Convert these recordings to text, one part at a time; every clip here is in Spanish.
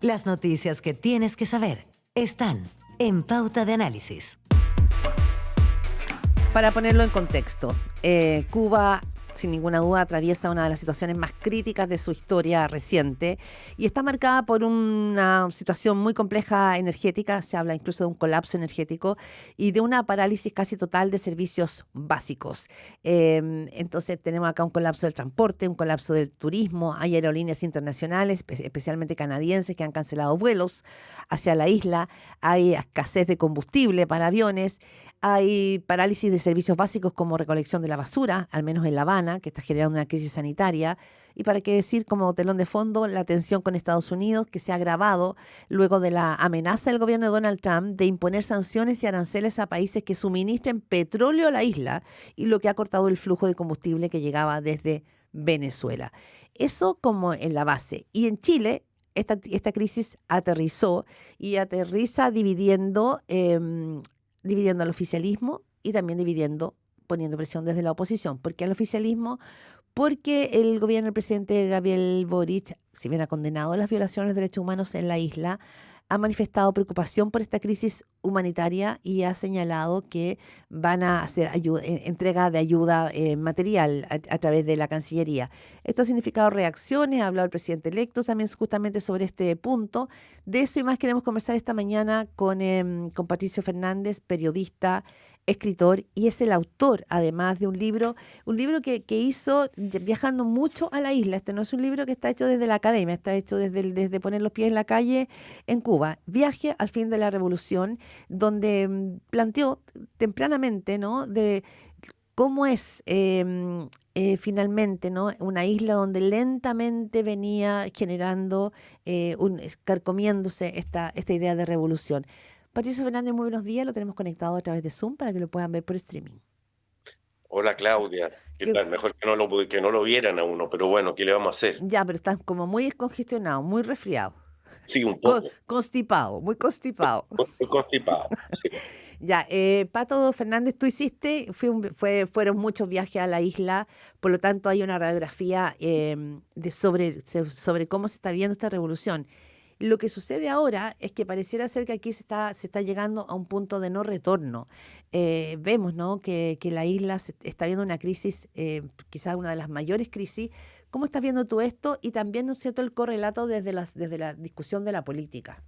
Las noticias que tienes que saber están en Pauta de Análisis. Para ponerlo en contexto, Cuba, sin ninguna duda, atraviesa una de las situaciones más críticas de su historia reciente y está marcada por una situación muy compleja energética. Se habla incluso de un colapso energético y de una parálisis casi total de servicios básicos. Entonces tenemos acá un colapso del transporte, un colapso del turismo. Hay aerolíneas internacionales, especialmente canadienses, que han cancelado vuelos hacia la isla. Hay escasez de combustible para aviones. Hay parálisis de servicios básicos como recolección de la basura, al menos en La Habana, que está generando una crisis sanitaria. Y para qué decir, como telón de fondo, la tensión con Estados Unidos, que se ha agravado luego de la amenaza del gobierno de Donald Trump de imponer sanciones y aranceles a países que suministren petróleo a la isla, y lo que ha cortado el flujo de combustible que llegaba desde Venezuela. Eso como en la base. Y en Chile, esta crisis aterrizó y aterriza dividiendo al oficialismo y también poniendo presión desde la oposición. ¿Por qué al oficialismo? Porque el gobierno del presidente Gabriel Boric, si bien ha condenado las violaciones de derechos humanos en la isla, ha manifestado preocupación por esta crisis humanitaria y ha señalado que van a hacer entrega de ayuda material a través de la Cancillería. Esto ha significado reacciones, ha hablado el presidente electo también justamente sobre este punto. De eso y más queremos conversar esta mañana con Patricio Fernández, periodista, escritor, y es el autor, además de un libro que hizo viajando mucho a la isla. Este no es un libro que está hecho desde la academia, está hecho desde poner los pies en la calle en Cuba. Viaje al fin de la revolución, donde planteó tempranamente, ¿no?, de cómo es finalmente, ¿no?, una isla donde lentamente venía generando, carcomiéndose esta idea de revolución. Patricio Fernández, muy buenos días. Lo tenemos conectado a través de Zoom para que lo puedan ver por streaming. Hola Claudia, ¿qué Que- tal? Mejor que no lo vieran a uno, pero bueno, ¿qué le vamos a hacer? ya, pero estás como muy congestionado, muy resfriado, Sí, un poco, constipado, muy constipado. estoy constipado. Sí. Ya, Pato Fernández, tú hiciste, fueron muchos viajes a la isla, por lo tanto hay una radiografía sobre cómo se está viendo esta revolución. Lo que sucede ahora es que pareciera ser que aquí se está llegando a un punto de no retorno. Vemos, ¿no?, que la isla está viendo una crisis, quizás una de las mayores crisis. ¿Cómo estás viendo tú esto? Y también, ¿no es cierto?, el correlato desde la discusión de la política.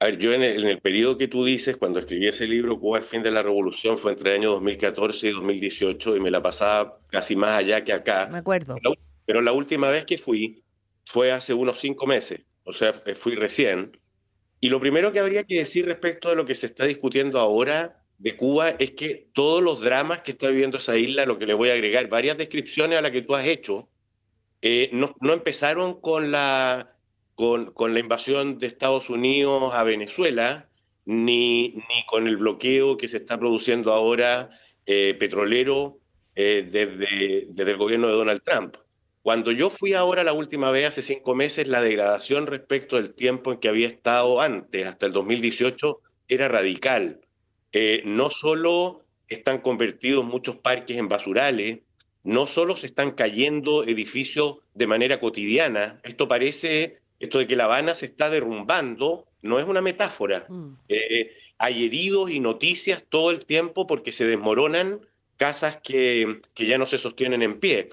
A ver, yo en el periodo que tú dices, cuando escribí ese libro, Cuba, el fin de la revolución, fue entre el año 2014 y 2018, y me la pasaba casi más allá que Me acá. acuerdo. Pero la última vez que fui fue hace unos 5 meses, o sea, fui recién. Y lo primero que habría que decir respecto de lo que se está discutiendo ahora de Cuba es que todos los dramas que está viviendo esa isla, lo que le voy a agregar, varias descripciones a las que tú has hecho, no empezaron con la invasión de Estados Unidos a Venezuela, ni con el bloqueo que se está produciendo ahora petrolero desde el gobierno de Donald Trump. Cuando yo fui ahora la última vez, hace 5 meses, la degradación respecto del tiempo en que había estado antes, hasta el 2018, era radical. No solo están convertidos muchos parques en basurales, no solo se están cayendo edificios de manera cotidiana, esto de que La Habana se está derrumbando, no es una metáfora. Mm. Hay heridos y noticias todo el tiempo porque se desmoronan casas que ya no se sostienen en pie.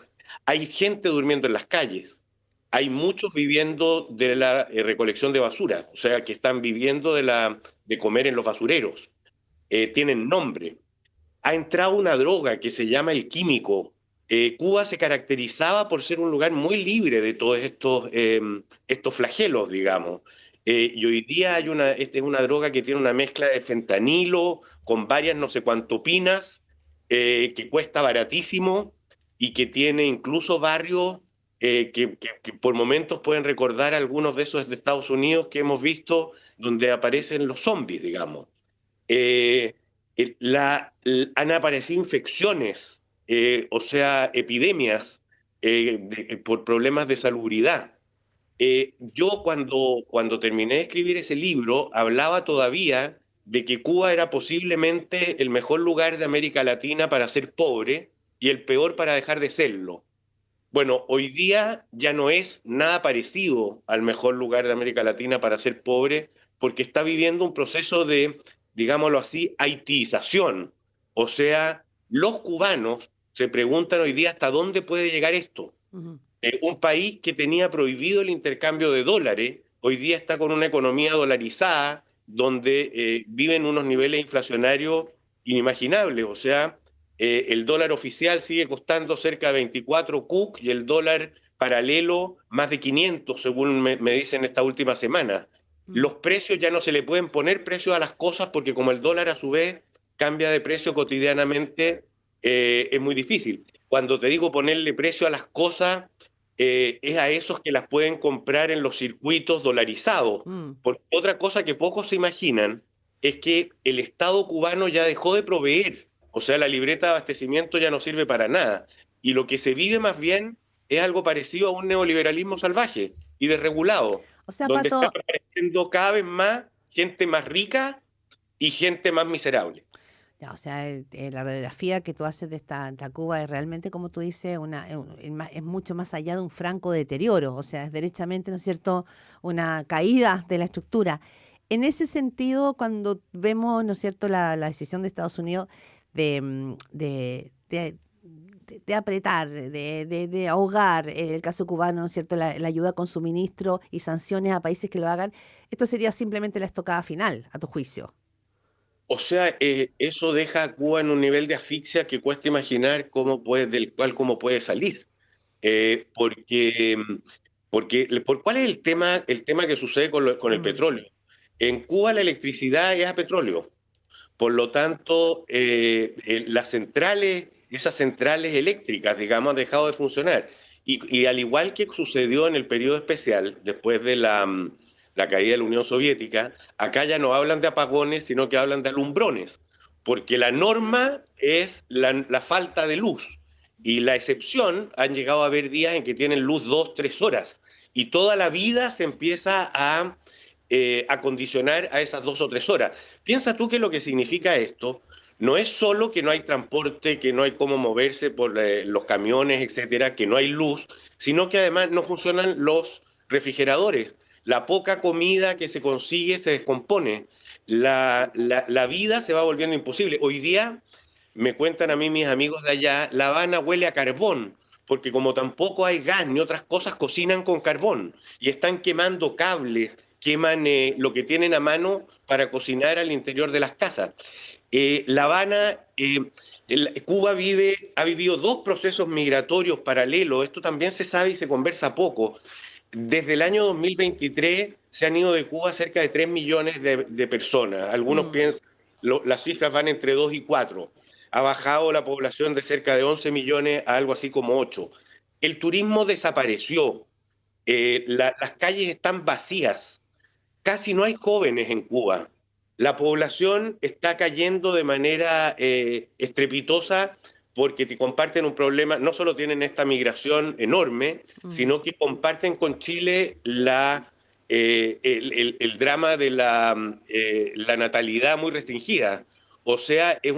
Hay gente durmiendo en las calles. Hay muchos viviendo de la recolección de basura, o sea, que están viviendo de comer en los basureros. Tienen nombre. Ha entrado una droga que se llama el químico. Cuba se caracterizaba por ser un lugar muy libre de todos estos flagelos, digamos. Y hoy día esta es una droga que tiene una mezcla de fentanilo con varias no sé cuántopinas, que cuesta baratísimo y que tiene incluso barrios que por momentos pueden recordar algunos de esos de Estados Unidos que hemos visto donde aparecen los zombies, digamos. Eh, Han aparecido infecciones, o sea, epidemias por problemas de salubridad. Yo cuando terminé de escribir ese libro hablaba todavía de que Cuba era posiblemente el mejor lugar de América Latina para ser pobre y el peor para dejar de serlo. Bueno, hoy día ya no es nada parecido al mejor lugar de América Latina para ser pobre, porque está viviendo un proceso de, digámoslo así, haitización. O sea, los cubanos se preguntan hoy día hasta dónde puede llegar esto. Ujú. Un país que tenía prohibido el intercambio de dólares, hoy día está con una economía dolarizada, donde viven unos niveles inflacionarios inimaginables. O sea, el dólar oficial sigue costando cerca de 24 CUC y el dólar paralelo más de 500, según me dicen esta última semana. Mm. Los precios ya no se le pueden poner precios a las cosas porque como el dólar a su vez cambia de precio cotidianamente, es muy difícil. Cuando te digo ponerle precio a las cosas, es a esos que las pueden comprar en los circuitos dolarizados. Mm. Porque otra cosa que pocos se imaginan es que el Estado cubano ya dejó de proveer, o sea, la libreta de abastecimiento ya no sirve para nada. Y lo que se vive más bien es algo parecido a un neoliberalismo salvaje y desregulado, O sea, donde está Pato, apareciendo cada vez más gente más rica y gente más miserable. ya, o sea, la radiografía que tú haces de esta Cuba es realmente, como tú dices, es mucho más allá de un franco deterioro, o sea, es derechamente, ¿no es cierto?, una caída de la estructura. En ese sentido, cuando vemos, ¿no es cierto?, la decisión de Estados Unidos de, de apretar, de ahogar el caso cubano, ¿no es cierto?, la ayuda con suministro y sanciones a países que lo hagan, esto sería simplemente la estocada final, a tu juicio. O sea, eso deja a Cuba en un nivel de asfixia que cuesta imaginar del cual cómo puede salir. Porque, ¿cuál es el tema que sucede con el Mm. petróleo? En Cuba la electricidad es a petróleo. Por lo tanto, esas centrales eléctricas, digamos, han dejado de funcionar. Y al igual que sucedió en el periodo especial, después de la caída de la Unión Soviética, acá ya no hablan de apagones, sino que hablan de alumbrones, porque la norma es la falta de luz. Y la excepción, han llegado a haber días en que tienen luz 2, 3 horas. Y toda la vida se empieza a condicionar a esas 2 o 3 horas. Piensa tú que lo que significa esto no es solo que no hay transporte, que no hay cómo moverse por los camiones, etcétera, que no hay luz, sino que además no funcionan los refrigeradores. La poca comida que se consigue se descompone. La vida se va volviendo imposible. Hoy día, me cuentan a mí mis amigos de allá, La Habana huele a carbón, porque como tampoco hay gas ni otras cosas, cocinan con carbón y están quemando cables, queman lo que tienen a mano para cocinar al interior de las casas. La Habana, Cuba ha vivido dos procesos migratorios paralelos, esto también se sabe y se conversa poco. Desde el año 2023 se han ido de Cuba cerca de 3 millones de personas. Algunos Mm. piensan, las cifras van entre 2 y 4. Ha bajado la población de cerca de 11 millones a algo así como 8. El turismo desapareció. Las calles están vacías. Casi no hay jóvenes en Cuba. La población está cayendo de manera estrepitosa porque te comparten un problema, no solo tienen esta migración enorme, Mm. sino que comparten con Chile el drama de la natalidad muy restringida. O sea, es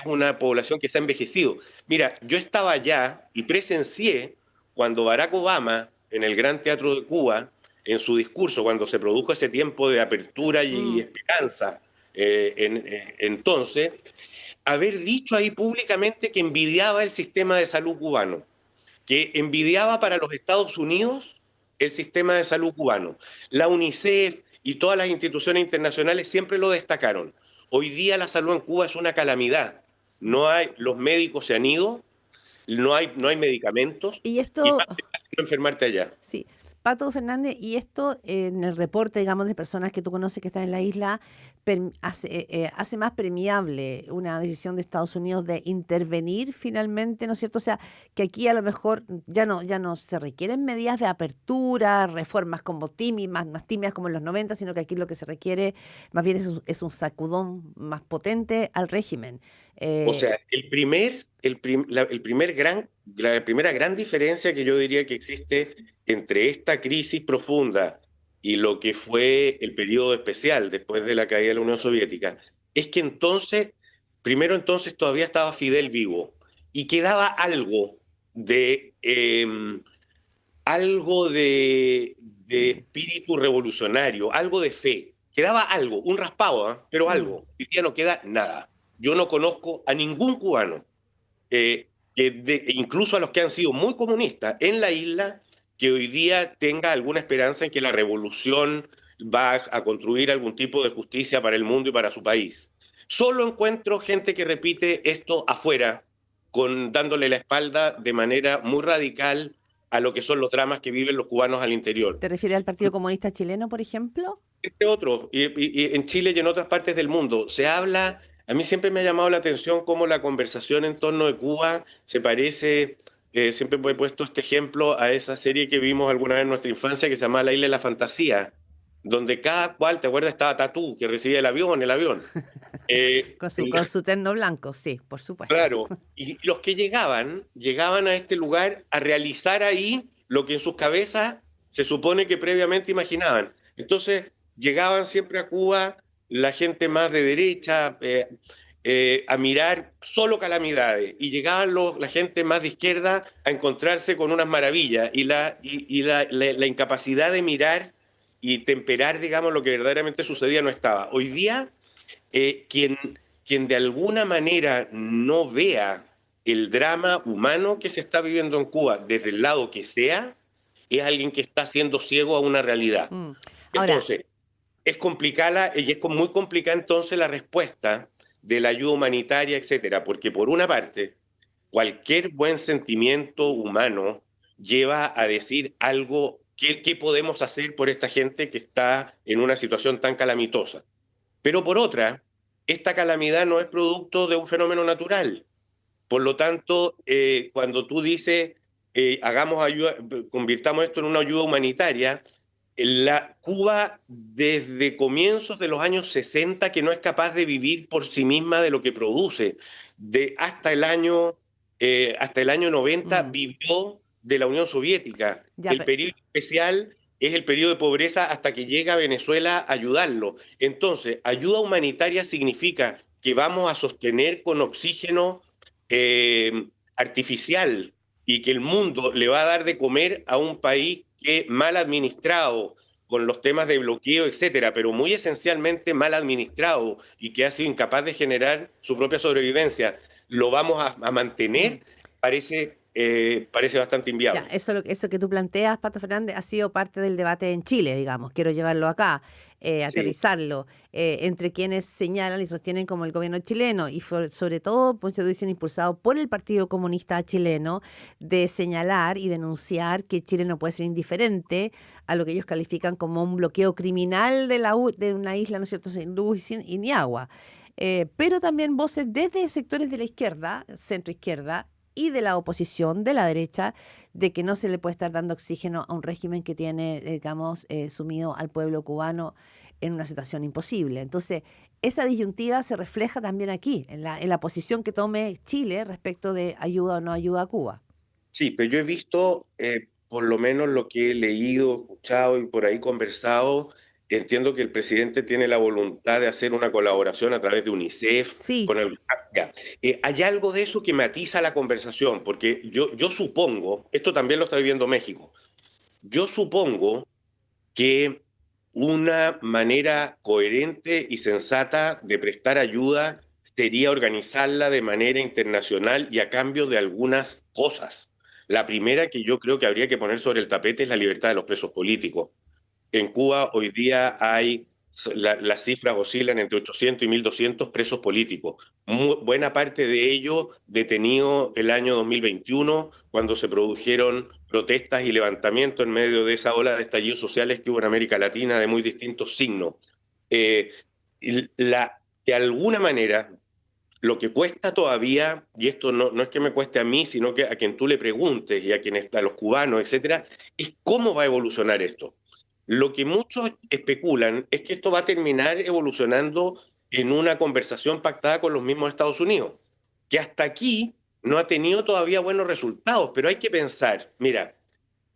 una población que se ha envejecido. Mira, yo estaba allá y presencié cuando Barack Obama, en el Gran Teatro de Cuba, en su discurso, cuando se produjo ese tiempo de apertura y Mm. esperanza, entonces, haber dicho ahí públicamente que envidiaba el sistema de salud cubano, que envidiaba para los Estados Unidos el sistema de salud cubano. La UNICEF y todas las instituciones internacionales siempre lo destacaron. Hoy día la salud en Cuba es una calamidad. Los médicos se han ido, no hay medicamentos Y y esto, más te vale no enfermarte allá. sí, Pato Fernández, y esto en el reporte, digamos, de personas que tú conoces que están en la isla, hace más premiable una decisión de Estados Unidos de intervenir finalmente, ¿no es cierto? O sea, que aquí a lo mejor ya no se requieren medidas de apertura, reformas como tímidas, más tímidas como en los 90, sino que aquí lo que se requiere más bien es un sacudón más potente al régimen. O Eh, sea, la primera gran diferencia que yo diría que existe entre esta crisis profunda y lo que fue el periodo especial después de la caída de la Unión Soviética, es que primero entonces todavía estaba Fidel vivo y quedaba algo de algo de espíritu revolucionario, algo de fe. Quedaba algo, un raspado, ¿eh? Pero Mm. algo. Hoy día no queda nada. Yo no conozco a ningún cubano, incluso a los que han sido muy comunistas en la isla, que hoy día tenga alguna esperanza en que la revolución va a construir algún tipo de justicia para el mundo y para su país. Solo encuentro gente que repite esto afuera, dándole la espalda de manera muy radical a lo que son los dramas que viven los cubanos al interior. ¿Te refieres al Partido Comunista Chileno, por ejemplo? Este otro, y en Chile y en otras partes del mundo, se habla, a mí siempre me ha llamado la atención cómo la conversación en torno de Cuba se parece, siempre he puesto este ejemplo a esa serie que vimos alguna vez en nuestra infancia que se llama La Isla de la Fantasía, donde cada cual, ¿te acuerdas? Estaba Tatú, que recibía el avión. Eh, Con su terno blanco, sí, por supuesto. Claro, y los que llegaban a este lugar a realizar ahí lo que en sus cabezas se supone que previamente imaginaban. Entonces, llegaban siempre a Cuba la gente más de derecha a mirar solo calamidades, y llegaban la gente más de izquierda a encontrarse con unas maravillas, y la incapacidad de mirar y temperar, digamos, lo que verdaderamente sucedía no estaba. Hoy día quien de alguna manera no vea el drama humano que se está viviendo en Cuba, desde el lado que sea, es alguien que está siendo ciego a una realidad. Mm. Ahora, Entonces, es complicada, y es muy complicada entonces la respuesta de la ayuda humanitaria, etcétera, porque por una parte, cualquier buen sentimiento humano lleva a decir algo, ¿qué podemos hacer por esta gente que está en una situación tan calamitosa? Pero por otra, esta calamidad no es producto de un fenómeno natural. Por lo tanto, cuando tú dices, hagamos ayuda, convirtamos esto en una ayuda humanitaria, Cuba desde comienzos de los años 60 que no es capaz de vivir por sí misma de lo que produce, hasta el año 90 mm, vivió de la Unión Soviética. ya, El periodo especial es el periodo de pobreza hasta que llega a Venezuela a ayudarlo. Entonces, ayuda humanitaria significa que vamos a sostener con oxígeno artificial, y que el mundo le va a dar de comer a un país que mal administrado, con los temas de bloqueo, etcétera, pero muy esencialmente mal administrado y que ha sido incapaz de generar su propia sobrevivencia, lo vamos a mm. mantener, parece bastante Ya, inviable. eso que tú planteas, Pato Fernández, ha sido parte del debate en Chile, digamos. Quiero llevarlo acá, Sí, aterrizarlo, entre quienes señalan y sostienen como el gobierno chileno y sobre todo, muchos dicen impulsado por el Partido Comunista chileno, de señalar y denunciar que Chile no puede ser indiferente a lo que ellos califican como un bloqueo criminal de una isla, ¿no es cierto?, sin luz y ni agua. Pero también voces desde sectores de la izquierda, centro izquierda, y de la oposición, de la derecha, de que no se le puede estar dando oxígeno a un régimen que tiene, digamos, sumido al pueblo cubano en una situación imposible. Entonces, esa disyuntiva se refleja también aquí, en la posición que tome Chile respecto de ayuda o no ayuda a Cuba. sí, pero yo he visto, por lo menos lo que he leído, escuchado y por ahí conversado, entiendo que el presidente tiene la voluntad de hacer una colaboración a través de UNICEF Sí, con el... Ya. Hay algo de eso que matiza la conversación, porque yo supongo, esto también lo está viviendo México, yo supongo que una manera coherente y sensata de prestar ayuda sería organizarla de manera internacional y a cambio de algunas cosas. La primera que yo creo que habría que poner sobre el tapete es la libertad de los presos políticos. En Cuba hoy día las cifras oscilan entre 800 y 1.200 presos políticos. Buena parte de ellos detenidos el año 2021, cuando se produjeron protestas y levantamientos en medio de esa ola de estallidos sociales que hubo en América Latina de muy distintos signos. Eh, de alguna manera, lo que cuesta todavía, y esto no es que me cueste a mí, sino que a quien tú le preguntes y a los cubanos, etcétera, es cómo va a evolucionar esto. Lo que muchos especulan es que esto va a terminar evolucionando en una conversación pactada con los mismos Estados Unidos, que hasta aquí no ha tenido todavía buenos resultados, pero hay que pensar, mira,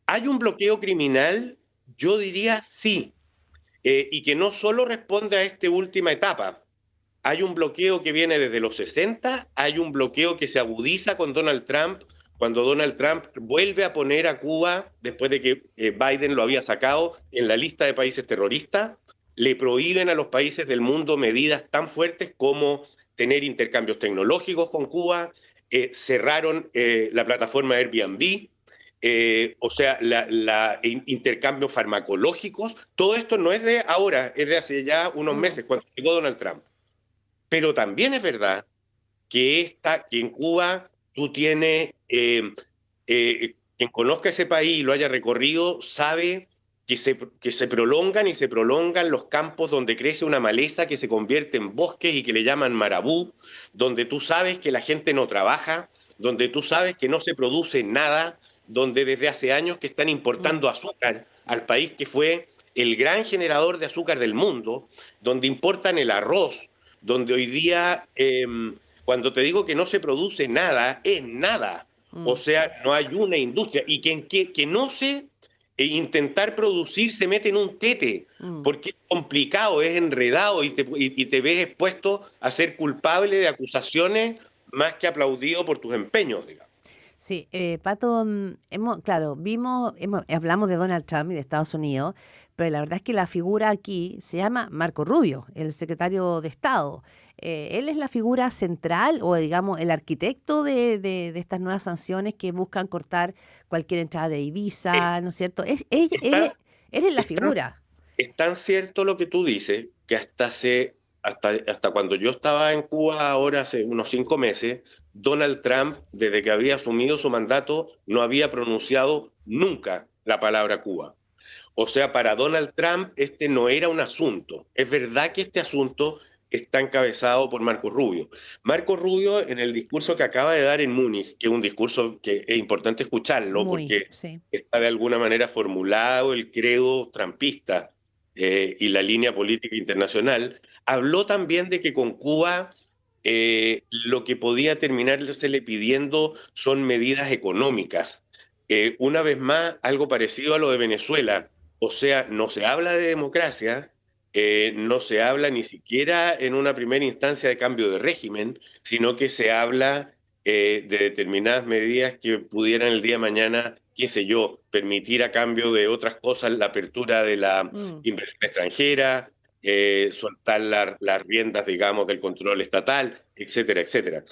¿hay un bloqueo criminal? Yo diría sí, y que no solo responde a esta última etapa. Hay un bloqueo que viene desde los 60, hay un bloqueo que se agudiza con Donald Trump cuando Donald Trump vuelve a poner a Cuba, después de que Biden lo había sacado en la lista de países terroristas, le prohíben a los países del mundo medidas tan fuertes como tener intercambios tecnológicos con Cuba, cerraron la plataforma Airbnb, o sea, intercambios farmacológicos. Todo esto no es de ahora, es de hace ya unos Mm, meses, cuando llegó Donald Trump. Pero también es verdad que en Cuba tú tienes, quien conozca ese país y lo haya recorrido, sabe que se prolongan y se prolongan los campos donde crece una maleza que se convierte en bosques y que le llaman marabú, donde tú sabes que la gente no trabaja, donde tú sabes que no se produce nada, donde desde hace años que están mm, importando azúcar al país que fue el gran generador de azúcar del mundo, donde importan el arroz, donde hoy día, cuando te digo que no se produce nada, es nada. O mm, sea, no hay una industria. Y que no se intentar producir se mete en un tete, mm. porque es complicado, es enredado y te ves expuesto a ser culpable de acusaciones más que aplaudido por tus empeños, digamos. Sí, Pato, claro, hablamos de Donald Trump y de Estados Unidos, pero la verdad es que la figura aquí se llama Marco Rubio, el secretario de Estado. Él es la figura central o, digamos, el arquitecto de estas nuevas sanciones que buscan cortar cualquier entrada de Es, divisa, ¿no es cierto? es tan, Él es la es tan figura. Es tan cierto lo que tú dices que hasta cuando yo estaba en Cuba, ahora hace unos 5 meses, Donald Trump, desde que había asumido su mandato, no había pronunciado nunca la palabra Cuba. O sea, para Donald Trump este no era un asunto. Es verdad que este asunto está encabezado por Marco Rubio. Marco Rubio, en el discurso que acaba de dar en Múnich, que es un discurso que es importante escucharlo Muy, porque sí. está de alguna manera formulado el credo trumpista y la línea política internacional, habló también de que con Cuba lo que podía terminársele pidiendo son medidas económicas. Una vez más, algo parecido a lo de Venezuela. O sea, no se habla de democracia, no se habla ni siquiera en una primera instancia de cambio de régimen, sino que se habla de determinadas medidas que pudieran el día de mañana, qué sé yo, permitir a cambio de otras cosas la apertura de la Mm. inversión extranjera, soltar las riendas, digamos, del control estatal, etcétera, etcétera.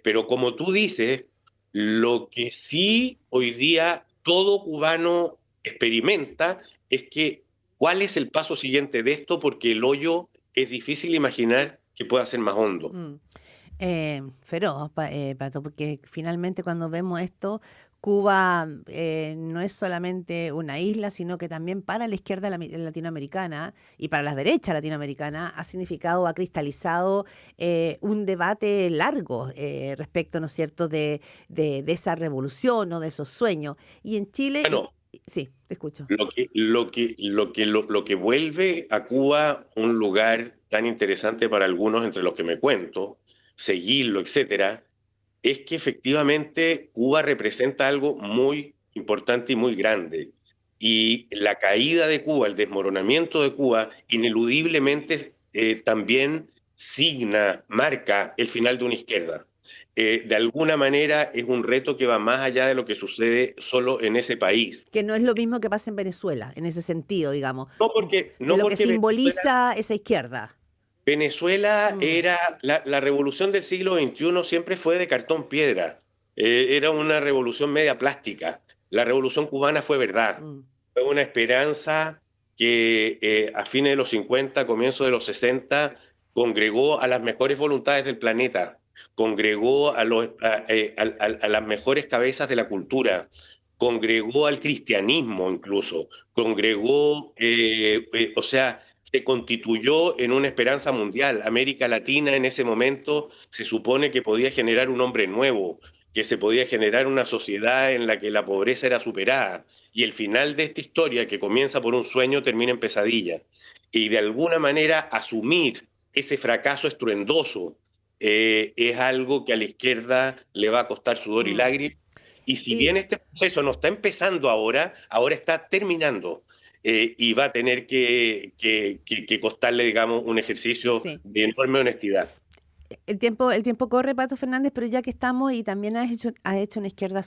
Pero como tú dices, lo que sí hoy día todo cubano experimenta es que cuál es el paso siguiente de esto, porque el hoyo es difícil imaginar que pueda ser más hondo. Mm. Feroz, Pato, porque finalmente cuando vemos esto, Cuba no es solamente una isla, sino que también para la izquierda latinoamericana y para la derecha latinoamericana ha significado, ha cristalizado un debate largo respecto, ¿no es cierto?, de esa revolución o de esos sueños. Y en Chile, Bueno, sí, te escucho. lo que vuelve a Cuba un lugar tan interesante para algunos, entre los que me cuento, seguirlo, etcétera, es que efectivamente Cuba representa algo muy importante y muy grande. Y la caída de Cuba, el desmoronamiento de Cuba, ineludiblemente también marca el final de una izquierda. De alguna manera es un reto que va más allá de lo que sucede solo en ese país. Que no es lo mismo que pasa en Venezuela, en ese sentido, digamos, de No lo que porque simboliza esa izquierda. Venezuela Mm, era, la revolución del siglo XXI siempre fue de cartón piedra. Era una revolución media plástica. La revolución cubana fue verdad. mm. Fue una esperanza que a fines de los 50, comienzos de los 60, congregó a las mejores voluntades del planeta, congregó a las mejores cabezas de la cultura, congregó al cristianismo incluso, congregó, o sea, se constituyó en una esperanza mundial. América Latina en ese momento se supone que podía generar un hombre nuevo, que se podía generar una sociedad en la que la pobreza era superada. Y el final de esta historia, que comienza por un sueño, termina en pesadilla. Y de alguna manera asumir ese fracaso estruendoso es algo que a la izquierda le va a costar sudor y Mm. lágrimas. Y si Y, bien este proceso no está empezando ahora, ahora está terminando. Y va a tener que costarle, digamos, un ejercicio sí. de enorme honestidad. El tiempo corre, Pato Fernández, pero ya que estamos, y también has hecho una izquierda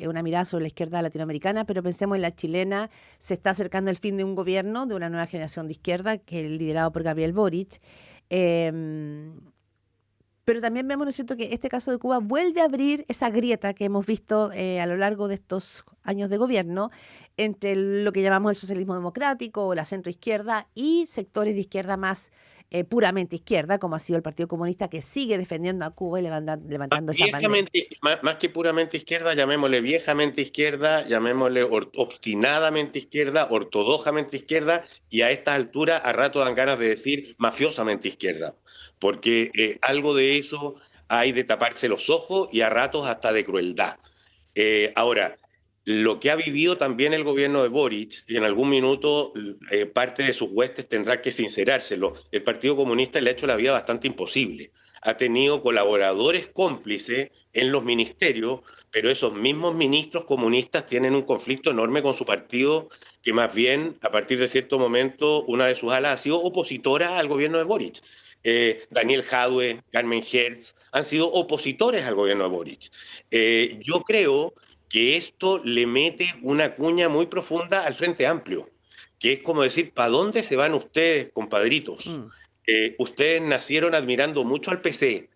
una mirada sobre la izquierda latinoamericana, pero pensemos en la chilena. Se está acercando el fin de un gobierno, de una nueva generación de izquierda, que es liderado por Gabriel Boric. Em, pero también vemos, ¿no es cierto?, que este caso de Cuba vuelve a abrir esa grieta que hemos visto a lo largo de estos años de gobierno entre lo que llamamos el socialismo democrático o la centroizquierda y sectores de izquierda más puramente izquierda, como ha sido el Partido Comunista, que sigue defendiendo a Cuba y levantando esa bandera. Más que puramente izquierda, llamémosle viejamente izquierda, llamémosle obstinadamente izquierda, ortodoxamente izquierda, y a estas alturas a rato dan ganas de decir mafiosamente izquierda, porque algo de eso hay de taparse los ojos y a ratos hasta de crueldad. Ahora, lo que ha vivido también el gobierno de Boric, y en algún minuto parte de sus huestes tendrá que sincerárselo, el Partido Comunista le ha hecho la vida bastante imposible. Ha tenido colaboradores cómplices en los ministerios, pero esos mismos ministros comunistas tienen un conflicto enorme con su partido, que más bien, a partir de cierto momento, una de sus alas ha sido opositora al gobierno de Boric. Daniel Jadwe, Carmen Hertz, han sido opositores al gobierno de Boric. Yo creo que esto le mete una cuña muy profunda al Frente Amplio, que es como decir, ¿para dónde se van ustedes, compadritos? Mm. Ustedes nacieron admirando mucho al PC,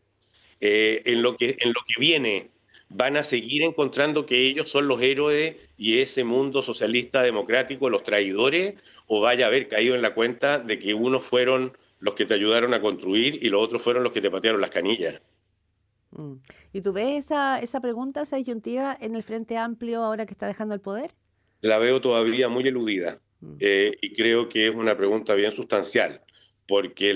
en lo que viene van a seguir encontrando que ellos son los héroes y ese mundo socialista democrático los traidores, o vaya a haber caído en la cuenta de que unos fueron los que te ayudaron a construir y los otros fueron los que te patearon las canillas. Mm. ¿Y tú ves esa pregunta, esa disyuntiva en el Frente Amplio ahora que está dejando el poder? La veo todavía muy eludida, Mm. y creo que es una pregunta bien sustancial, porque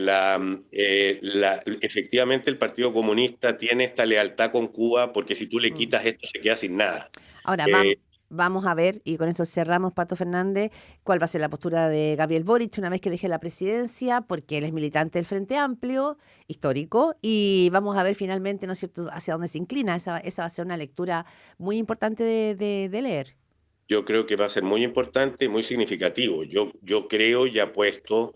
efectivamente el Partido Comunista tiene esta lealtad con Cuba, porque si tú le Mm. quitas esto se queda sin nada. Ahora Eh, vamos a ver, y con esto cerramos, Pato Fernández, cuál va a ser la postura de Gabriel Boric una vez que deje la presidencia, porque él es militante del Frente Amplio, histórico, y vamos a ver finalmente, ¿no es cierto?, hacia dónde se inclina. Esa va a ser una lectura muy importante de leer. yo creo que va a ser muy importante y muy significativo. Yo creo y apuesto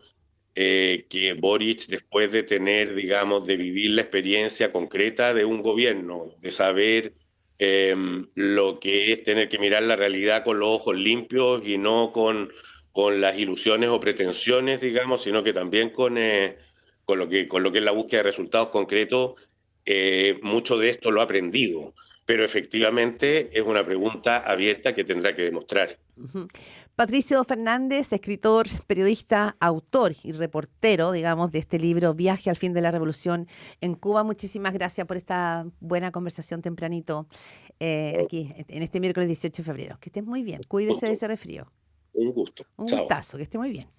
que Boric, después de tener, digamos, de vivir la experiencia concreta de un gobierno, de saber eh, lo que es tener que mirar la realidad con los ojos limpios y no con las ilusiones o pretensiones, digamos, sino que también con lo que es la búsqueda de resultados concretos, mucho de esto lo ha aprendido. Pero efectivamente es una pregunta abierta que tendrá que demostrar. Ujú. Patricio Fernández, escritor, periodista, autor y reportero, digamos, de este libro Viaje al fin de la revolución en Cuba. Muchísimas gracias por esta buena conversación tempranito aquí en este miércoles 18 de febrero. Que estés muy bien. Un Cuídese de gusto. ese resfrío. Un gusto. Un Chao. gustazo, que esté muy bien.